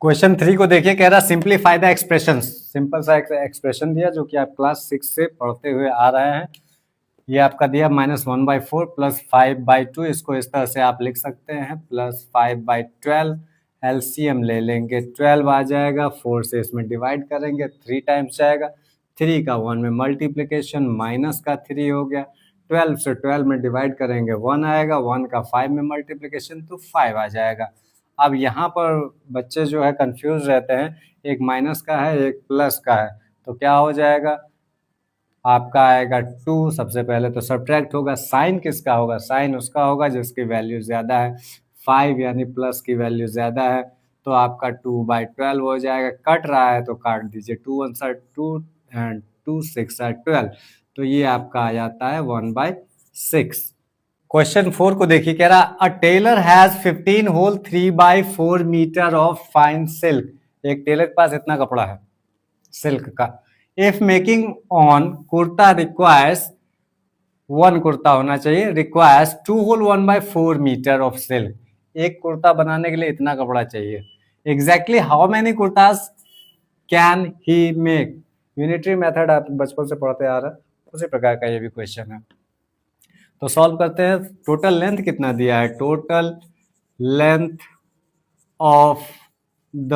Question 3 को देखिए, कह रहा सिंप्लीफाई द एक्सप्रेशन। सिंपल सा एक्सप्रेशन दिया जो कि आप क्लास 6 से पढ़ते हुए आ रहे हैं। ये आपका दिया -1/4 प्लस 5/2, इसको इस तरह से आप लिख सकते हैं, प्लस 5/12। एलसीएम ले लेंगे, 12 आ जाएगा, 4 से इसमें डिवाइड करेंगे, 3 टाइम्स जाएगा, 3 का 1 में मल्टीप्लिकेशन, माइनस का 3 हो गया, 12 से 12 में डिवाइड करेंगे 1 आएगा, 1 का 5 में मल्टीप्लिकेशन तो 5 आ जाएगा। अब यहाँ पर बच्चे जो है कंफ्यूज रहते हैं, एक माइनस का है एक प्लस का है, तो क्या हो जाएगा, आपका आएगा 2। सबसे पहले तो सब्ट्रैक्ट होगा, साइन किसका होगा, साइन उसका होगा जिसकी वैल्यू ज़्यादा है, 5 यानी प्लस की वैल्यू ज़्यादा है, तो आपका 2/12 हो जाएगा। कट रहा है तो काट दीजिए, 2 1 2 एंड 2 6 12, तो ये आपका आ जाता है 1/6। क्वेश्चन 4 को देखिए, कह रहा a tailor has 15 whole 3/4 meter of fine silk. एक टेलर के पास इतना कपड़ा है सिल्क का। If making on kurta requires, 1 kurta होना चाहिए, requires 2 whole 1/4 meter of silk. एक कुर्ता बनाने के लिए इतना कपड़ा चाहिए। Exactly how many kurtas can he make. Unitary method आप बचपन से पढ़ते आ रहे हैं, उसी प्रकार का ये भी क्वेश्चन है। तो सॉल्व करते हैं। टोटल लेंथ कितना दिया है, total length of the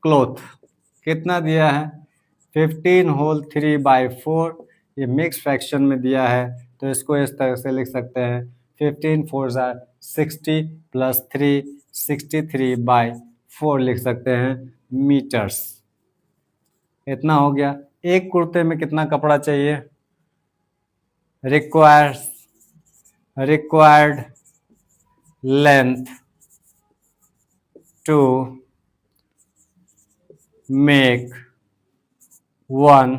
cloth कितना दिया है, 15 होल 3/4। ये मिक्स फ्रैक्शन में दिया है, तो इसको इस तरह से लिख सकते हैं, 15 4 60 प्लस 3 63/4 लिख सकते हैं मीटर्स। इतना हो गया। एक कुर्ते में कितना कपड़ा चाहिए, required length to make 1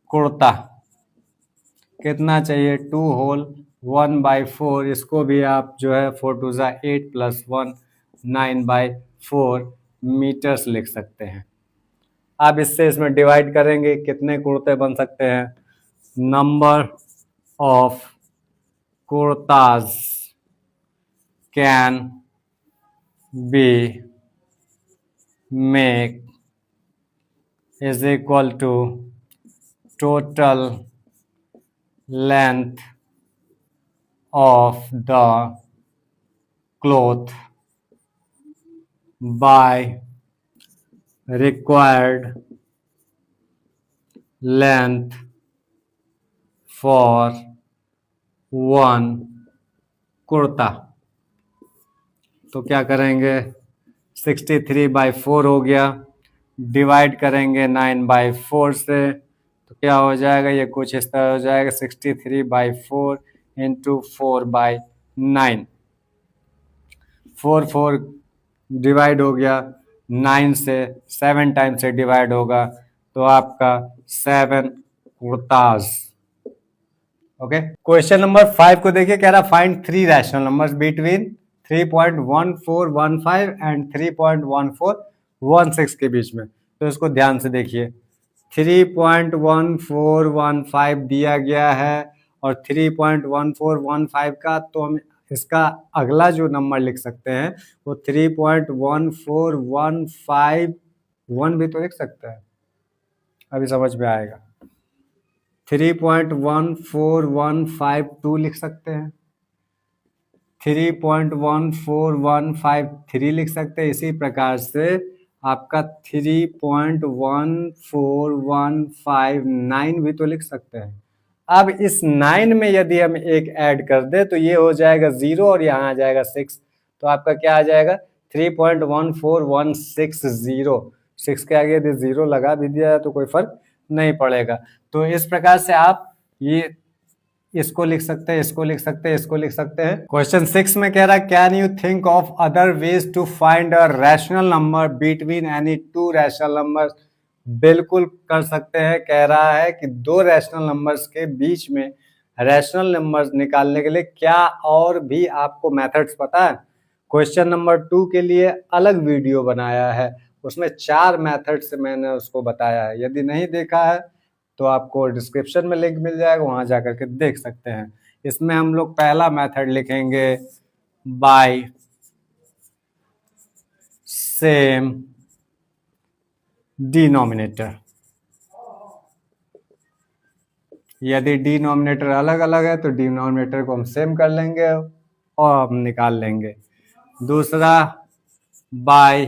kurta कितना चाहिए, 2 होल 1/4। इसको भी आप जो है 4 2 8 प्लस 1 9/4 मीटर्स लिख सकते हैं। अब इससे इसमें डिवाइड करेंगे, कितने कुर्ते बन सकते हैं, number of kurtas can be make is equal to total length of the cloth by required length for 1 kurta. तो क्या करेंगे, 63/4 हो गया, डिवाइड करेंगे 9/4 से, तो क्या हो जाएगा, ये कुछ इस तरह हो जाएगा, 63/4 इंटू 4/9। 4 4 डिवाइड हो गया 9 से, 7 टाइम से डिवाइड होगा, तो आपका 7 कुर्ताज। ओके। क्वेश्चन नंबर 5 को देखिए, कह रहा find 3 rational numbers between 3.1415 and 3.1416 के बीच में। तो इसको ध्यान से देखिए, 3.1415 दिया गया है और 3.1415 का, तो हम इसका अगला जो नंबर लिख सकते हैं वो 3.1415 भी तो लिख सकते हैं, अभी समझ में आएगा। 3.14152 लिख सकते हैं, 3.14153 लिख सकते हैं। इसी प्रकार से आपका 3.14159 भी तो लिख सकते हैं। अब इस 9 में यदि हम एक ऐड कर दे तो ये हो जाएगा 0 और यहाँ आ जाएगा 6, तो आपका क्या आ जाएगा 3.14160। 6 के आगे यदि 0 लगा भी दिया तो कोई फर्क नहीं पड़ेगा। तो इस प्रकार से आप ये इसको लिख सकते हैं, इसको लिख सकते हैं, इसको लिख सकते हैं। क्वेश्चन 6 में कह रहा है can you think of other ways to find a rational number between any 2 rational numbers. बिल्कुल कर सकते हैं। कह रहा है कि 2 रैशनल नंबर्स के बीच में रैशनल नंबर्स निकालने के लिए क्या और भी आपको मेथड्स पता है। क्वेश्चन नंबर 2 के लिए अलग वीडियो बनाया है, उसमें 4 मेथड से मैंने उसको बताया है। यदि नहीं देखा है तो आपको डिस्क्रिप्शन में लिंक मिल जाएगा, वहां जाकर के देख सकते हैं। इसमें हम लोग पहला मेथड लिखेंगे बाय सेम डिनोमिनेटर। यदि डिनोमिनेटर अलग अलग है तो डिनोमिनेटर को हम सेम कर लेंगे और हम निकाल लेंगे। दूसरा बाय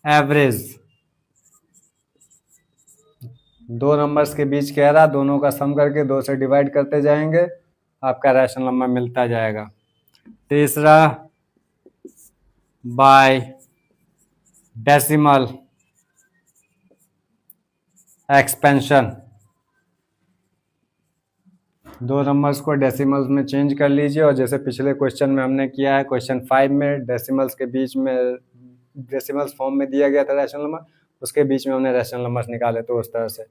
एवरेज, दो नंबर्स के बीच कह रहा, दोनों का सम करके 2 से डिवाइड करते जाएंगे, आपका रैशनल नंबर मिलता जाएगा। तीसरा बाय डेसिमल एक्सपेंशन, दो नंबर्स को डेसिमल्स में चेंज कर लीजिए और जैसे पिछले क्वेश्चन में हमने किया है, क्वेश्चन 5 में डेसिमल्स के बीच में डेसिमल्स फॉर्म में दिया गया था रैशनल नंबर, उसके बीच में हमने रैशनल नंबर्स निकाले, तो उस तरह से